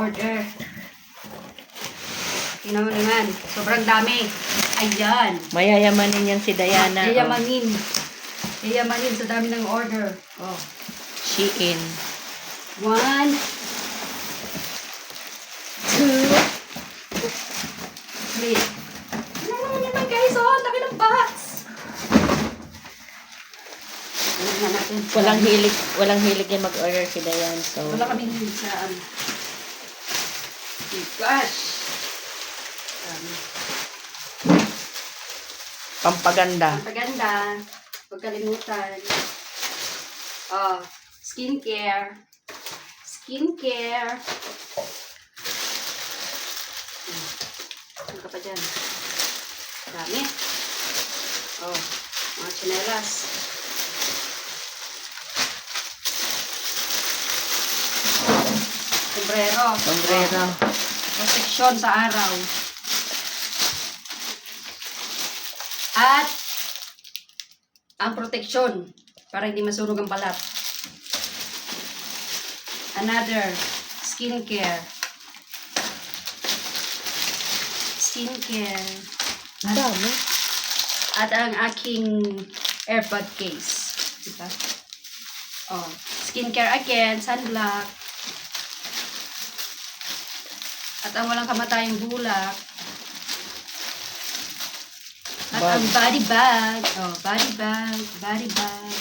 order. Tingnan mo naman. Sobrang dami. Ayan. Mayayamanin yan si Diana. Yayamanin. Yayamanin sa dami ng order. Oh. Shein. 1, 2, 3. Ano naman guys? Oh, laki ng box. Na natin. Walang hilig yan mag-order si Diane. So, Wala kaming hilig sa ano. Gosh! pampaganda. Ang paganda. Huwag kalimutan. Oh, skincare. Skincare. Ano ka pa dyan? Dami. Oh, mga tsinelas. Sombrero. Sombrero. Proteksyon sa araw. At ang proteksyon para hindi masunog ang balat. Another skincare. Skincare. Ang dami. At ang aking AirPod case. Diba? Oh, skincare again, sunblock. At ang walang kamatayang bulak. At ang body bag. Oh, body bag. Body bag.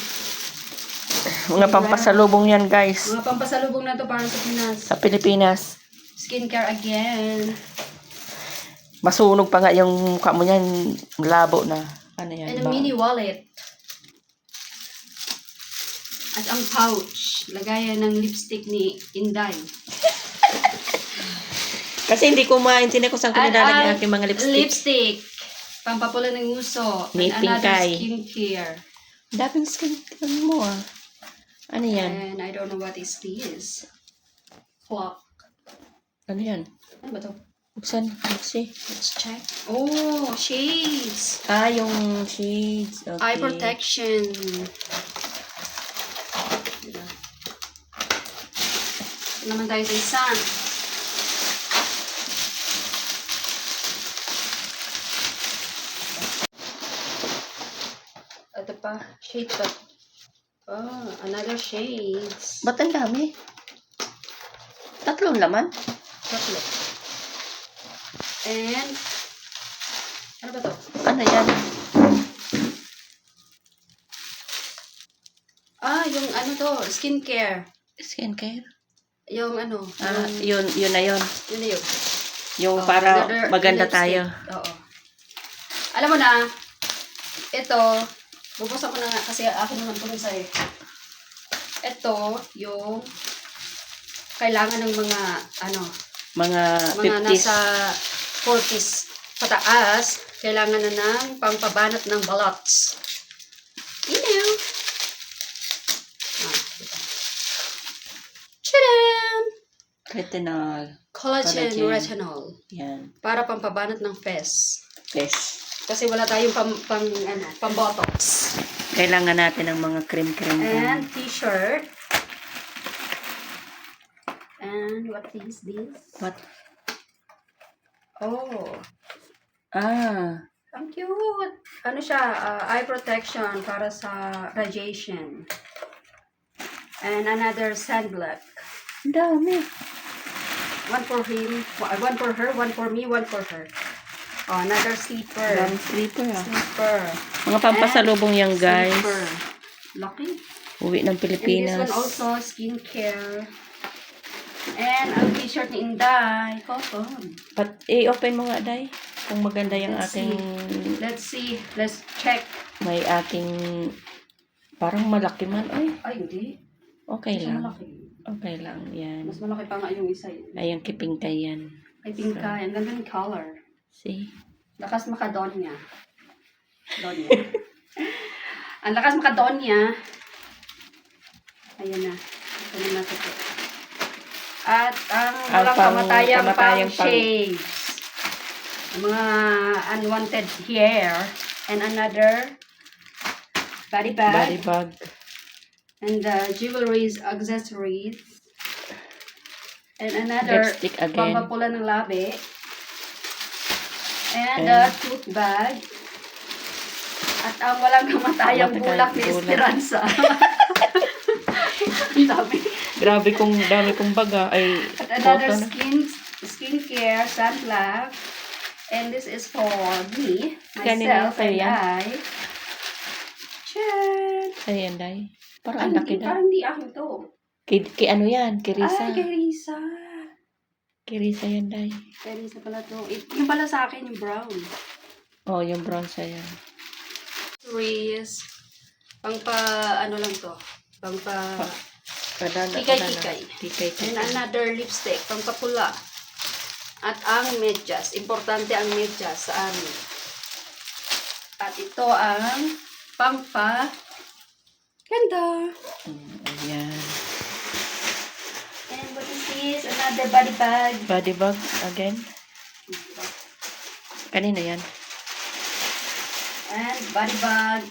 Mga pampasalubong yan, guys. Mga pampasalubong na to para sa Pinas. Sa Pilipinas. Skincare again. Masunog pa nga yung mukha mo yan. Labo na. Ano yan? And a mini wallet. At ang pouch. Lagayan ng lipstick ni Inday. Kasi hindi ko maintindihan kung saan ko At nilalagay ang aking mga lipstick. lipstick. Pampapula ng uso. Ni And another Pinkay. skincare. Daming skincare mo ah. Ano yan? And I don't know what is this. Clock. Ano yan? Ano ba to? Buksan. Buksan. Let's check. Oh, shades. Ah, yung shades. Okay. Eye protection. Diba? Ito naman tayo sa isa. Ito pa. Shade pa. Oh, another shades. Ba't ang dami? Tatlong laman? Chocolate. And, ano ba to? Ano yan? Ah, yung ano to, skincare. Skincare? Yung ano. Ah, yun na yun. Yun na yun. Yung Oh, para another maganda lipstick. tayo. Oo. Alam mo na, ito, bubuksan ko na nga kasi ako naman ito sa ito, yung kailangan ng mga, ano, Mga mga 50s. nasa 40s pataas, kailangan na ng pampabanat ng balots. Ew! Ah, diba? Tadam! Retinol. Collagen Collagen. retinol. Yan. Para pampabanat ng face. Yes. Kasi wala tayong pang-botox. Kailangan natin ng mga cream-cream. And t-shirt. And what is this? What? Oh, Ah. ang cute. Ano siya? Eye protection para sa radiation. And another sunblock. Ang dami. One for him, one for her, one for me, one for her. Oh, another slipper. Dami slipper ah. Slipper. Mga pampasalubong yan, guys. Slipper. Lucky. Uwi ng And this Pilipinas. one also, skincare. And ang t-shirt ni Inday, cotton. I-open mo nga, Day. Kung maganda yung Let's ating... Let's see. Let's check. May ating... Parang malaki man. Ay, Ay, hindi. okay Mas lang. malaki. Okay lang. Yan. Mas malaki pa nga yung isa. Ay, ang kipingkay yan. Ay, pinkay. Ang ganda ng color. See? Lakas makadonya. Donya. Ang lakas makadonya. Ayan na. Ito na natin ito. At ang walang kamatayang pang-shades. Ang mga unwanted hair. And another body bag. Body bag. And jewelries, accessories. And another Lipstick again. pampapula ng labi. And And- a tooth bag. At ang walang kamatayang bulak ni Esperanza. Ang dami. Dami kong baga. Ay, At another photo na. skincare sunblock. And this is for me, Kanina myself, sa'yo and yan? I. Chan! Ayan, Day. Parang ang laki na. Parang di akin to. Kay ano yan? Kay Risa. Ay, kay Risa. Kay Risa yan, Day. Kay Risa pala to. Yung pala sa akin, yung brown. Oh, yung bronze yan. Accessories. Ano lang to. Kadana. Kikay-kikay. Kikay. And another lipstick, pangkapula. At ang medyas. Importante ang medyas sa amin. At ito ang ganda. Ayan. And what is this? Another body bag. Body bag again. Kanina yan. And body bag.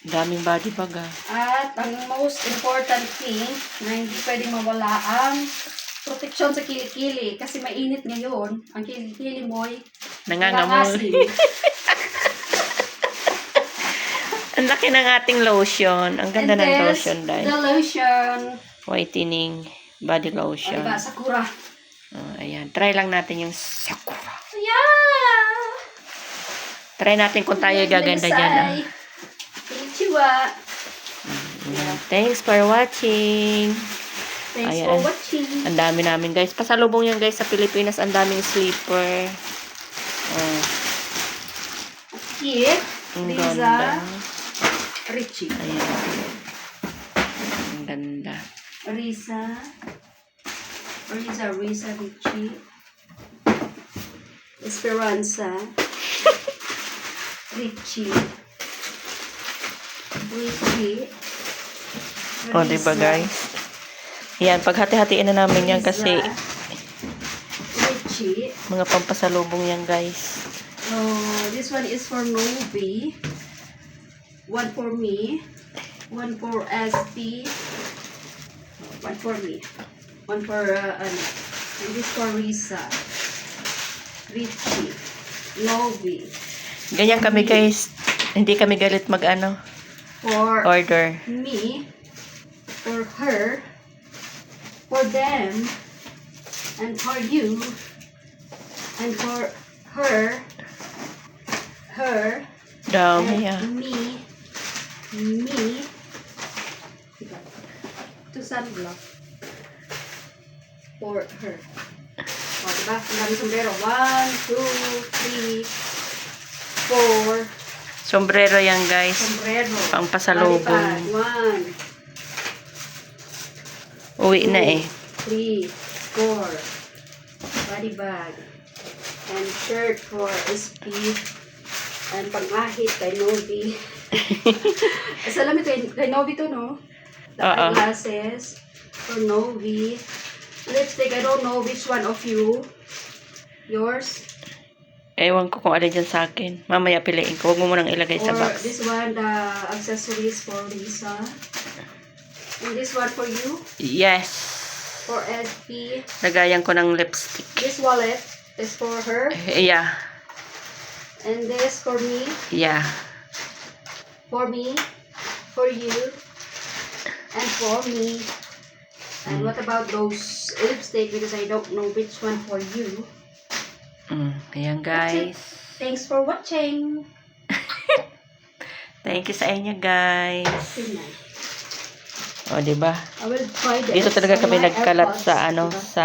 Daming body bag ah. At ang most important thing na hindi pwedeng mawala ang proteksyon sa kilikili. Kasi mainit ngayon. Ang kilikili mo'y Nangangamoy. nangangasim. Ang laki ng ating lotion. Ang ganda And ng this, lotion, Day. the lotion. Whitening body O, lotion. diba? Sakura. Ayan. Try lang natin yung Sakura. Yeah! Try natin kung tayo gaganda dyan. Ah. Konnichiwa. Thanks for watching. Thanks Ayan. for watching. Ang dami namin, guys. Pasalubong yan, guys, sa Pilipinas. Ang daming slipper. Oh, Here, ang Riza ganda. Richie. Ayan. Ang ganda. Riza Richie. Esperanza. Richie. O, oh, diba, guys? Yan, paghati-hatiin na namin yan kasi Richie. mga pampasalubong yan, guys. Oh, this one is for Novi. One for me. One for SP. One for me. One for, and this for Risa. Richie. Novi. Ganyan kami, guys. Hindi kami galit mag-ano. For Order. me. For her. For them. And for you. And for her. Her. Dami, And ah. me. To sunblock. For her. O, diba? Ang dami sombrero. 1, 2, 3, 4. Sombrero yan, guys. Sombrero. Pangpasalubong. Body bag. 1, Uwi na eh. 3, 4. Body bag. And shirt for SP. And pangahit kay Novi. Salamat kay Novi to, no? The Oo. eyeglasses for Novi. Lipstick, I don't know which one of you. Yours. Ewan ko kung alin dyan sa akin. Mamaya piliin ko. Huwag mo munang ilagay sa Or box. this one, the accessories for Lisa. And this one for you. Yes. For SP. Lagayan ko ng lipstick. This wallet is for her. Yeah. And this for me. Yeah. For me. For you. And for me. And what about those lipstick? Because I don't know which one for you. Ayan, guys. Thanks for watching. Thank you sa inyo, guys. Good night. O, diba? I will try this. Dito talaga kami on my nagkalat AirPods, sa, ano, diba? sa